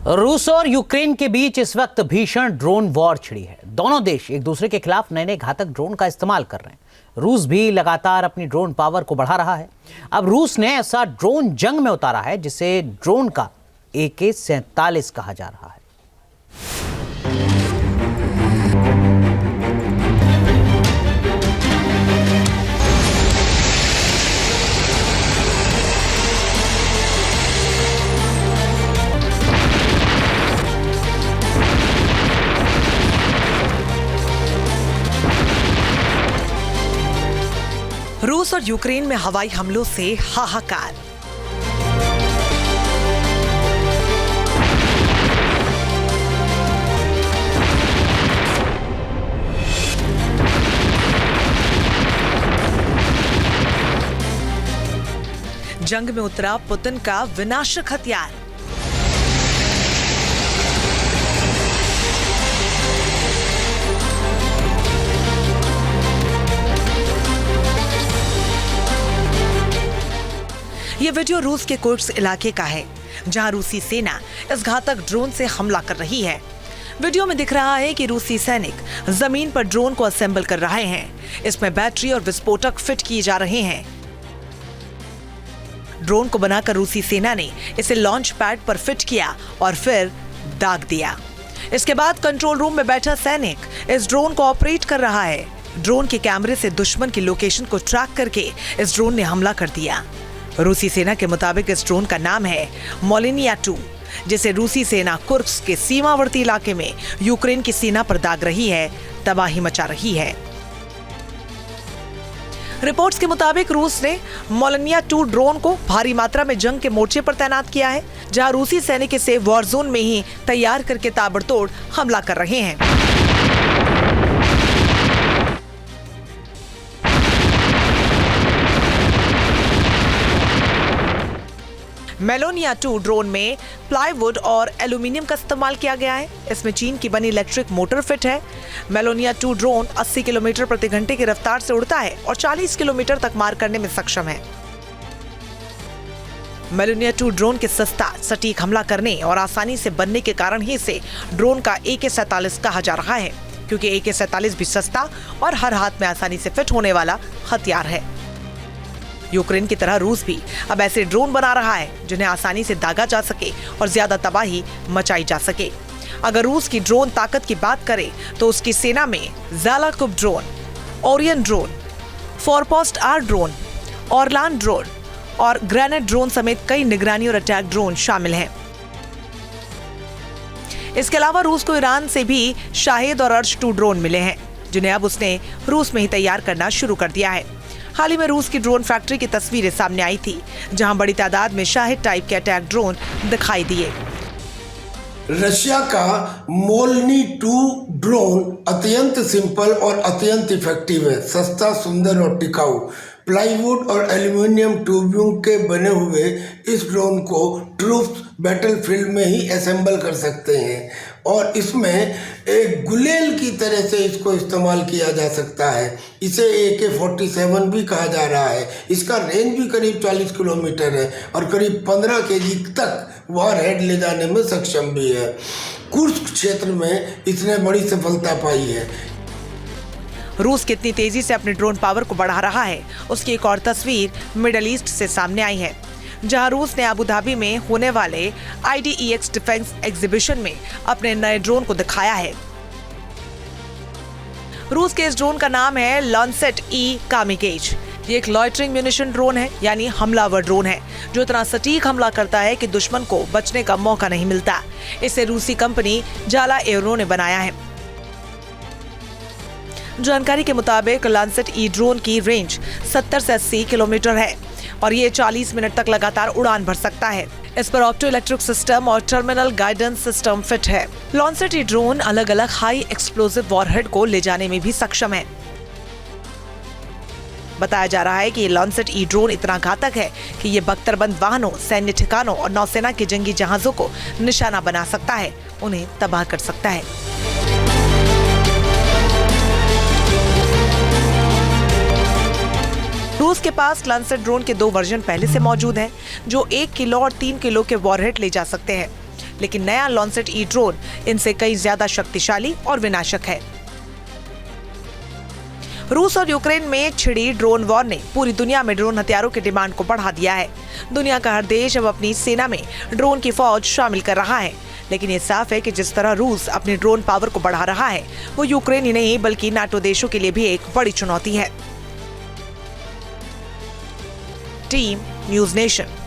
रूस और यूक्रेन के बीच इस वक्त भीषण ड्रोन वॉर छिड़ी है। दोनों देश एक दूसरे के खिलाफ नए नए घातक ड्रोन का इस्तेमाल कर रहे हैं। रूस भी लगातार अपनी ड्रोन पावर को बढ़ा रहा है। अब रूस ने ऐसा ड्रोन जंग में उतारा है जिसे ड्रोन का AK-47 कहा जा रहा है। रूस और यूक्रेन में हवाई हमलों से हाहाकार। जंग में उतरा पुतिन का विनाशक हथियार। ये वीडियो रूस के कुर्स्क इलाके का है, जहां रूसी सेना इस घातक ड्रोन से हमला कर रही है। वीडियो में दिख रहा है कि रूसी सैनिक जमीन पर ड्रोन को असेंबल कर रहे हैं। इसमें बैटरी और विस्फोटक फिट किए जा रहे हैं। ड्रोन को बनाकर रूसी सेना ने इसे लॉन्च पैड पर फिट किया और फिर दाग दिया। इसके बाद कंट्रोल रूम में बैठा सैनिक इस ड्रोन को ऑपरेट कर रहा है। ड्रोन के कैमरे से दुश्मन की लोकेशन को ट्रैक करके इस ड्रोन ने हमला कर दिया। रूसी सेना के मुताबिक इस ड्रोन का नाम है मोलिनिया 2, जिसे रूसी सेना कुर्स्क के सीमावर्ती इलाके में यूक्रेन की सेना पर दाग रही है, तबाही मचा रही है। रिपोर्ट्स के मुताबिक रूस ने मोलिनिया 2 ड्रोन को भारी मात्रा में जंग के मोर्चे पर तैनात किया है, जहां रूसी सैनिक इसे वॉर जोन में ही तैयार करके ताबड़तोड़ हमला कर रहे हैं। मेलोनिया 2 ड्रोन में प्लाईवुड और एल्यूमिनियम का इस्तेमाल किया गया है। इसमें चीन की बनी इलेक्ट्रिक मोटर फिट है। मेलोनिया 2 ड्रोन 80 किलोमीटर प्रति घंटे की रफ्तार से उड़ता है और 40 किलोमीटर तक मार करने में सक्षम है। मेलोनिया 2 ड्रोन के सस्ता, सटीक हमला करने और आसानी से बनने के कारण ही इसे ड्रोन का AK-47 कहा जा रहा है, क्योंकि AK-47 भी सस्ता और हर हाथ में आसानी से फिट होने वाला हथियार है। यूक्रेन की तरह रूस भी अब ऐसे ड्रोन बना रहा है जिन्हें आसानी से दागा जा सके और ज्यादा तबाही मचाई जा सके। अगर रूस की ड्रोन ताकत की बात करें तो उसकी सेना में Zala Kub drone, Orion drone, Forpost R drone, Orlan drone और ग्रेनेड ड्रोन समेत कई निगरानी और अटैक ड्रोन शामिल हैं। इसके अलावा रूस को ईरान से भी शाहिद और अर्श 2 ड्रोन मिले हैं, जिन्हें अब उसने रूस में ही तैयार करना शुरू कर दिया है। हाल ही में रूस की ड्रोन फैक्ट्री की तस्वीरें सामने आई थी, जहां बड़ी तादाद में शाहिद टाइप के अटैक ड्रोन दिखाई दिए। रशिया का मोलनी 2 ड्रोन अत्यंत सिंपल और अत्यंत इफेक्टिव है। सस्ता, सुंदर और टिकाऊ प्लाईवुड और एल्यूमिनियम ट्यूबिंग के बने हुए इस ड्रोन को ट्रूप्स बैटलफील्ड में ही असेंबल कर सकते हैं और इसमें एक गुलेल की तरह से इसको इस्तेमाल किया जा सकता है। इसे AK-47 भी कहा जा रहा है। इसका रेंज भी करीब 40 किलोमीटर है और करीब 15 kg तक वॉरहेड ले जाने में सक्षम भी है। कुर्स्क क्षेत्र में इसने बड़ी सफलता पाई है। रूस कितनी तेजी से अपनी ड्रोन पावर को बढ़ा रहा है, उसकी एक और तस्वीर मिडिल ईस्ट से सामने आई है, जहां रूस ने अबू धाबी में होने वाले IDEX डिफेंस एग्जीबिशन में अपने नए ड्रोन को दिखाया है। रूस के इस ड्रोन का नाम है लॉन्सेट E कामिकेज। ये एक लॉइटरिंग म्यूनिशन ड्रोन है, यानी हमलावर ड्रोन है, जो इतना सटीक हमला करता है कि दुश्मन को बचने का मौका नहीं मिलता। इसे रूसी कंपनी जाला एरो ने बनाया है। जानकारी के मुताबिक लॉन्सेट E ड्रोन की रेंज 70 से 80 किलोमीटर है और ये 40 मिनट तक लगातार उड़ान भर सकता है। इस पर ऑप्टो इलेक्ट्रिक सिस्टम और टर्मिनल गाइडेंस सिस्टम फिट है। लॉन्सेट E ड्रोन अलग अलग हाई एक्सप्लोसिव वॉरहेड को ले जाने में भी सक्षम है। बताया जा रहा है कि ये लॉन्सेट E ड्रोन इतना घातक है कि ये बख्तरबंद वाहनों, सैन्य ठिकानों और नौसेना के जंगी जहाजों को निशाना बना सकता है, उन्हें तबाह कर सकता है। रूस के पास लॉन्सेट ड्रोन के 2 वर्जन पहले से मौजूद हैं, जो 1 किलो और 3 किलो के वॉरहेड ले जा सकते हैं। लेकिन नया लॉन्सेट ई ड्रोन इनसे कई ज्यादा शक्तिशाली और विनाशक है। रूस और यूक्रेन में छिड़ी ड्रोन वॉर ने पूरी दुनिया में ड्रोन हथियारों की डिमांड को बढ़ा दिया है। दुनिया का हर देश अब अपनी सेना में ड्रोन की फौज शामिल कर रहा है, लेकिन ये साफ है कि जिस तरह रूस अपनी ड्रोन पावर को बढ़ा रहा है, वो यूक्रेन ही नहीं बल्कि नाटो देशों के लिए भी एक बड़ी चुनौती है। Team news nation.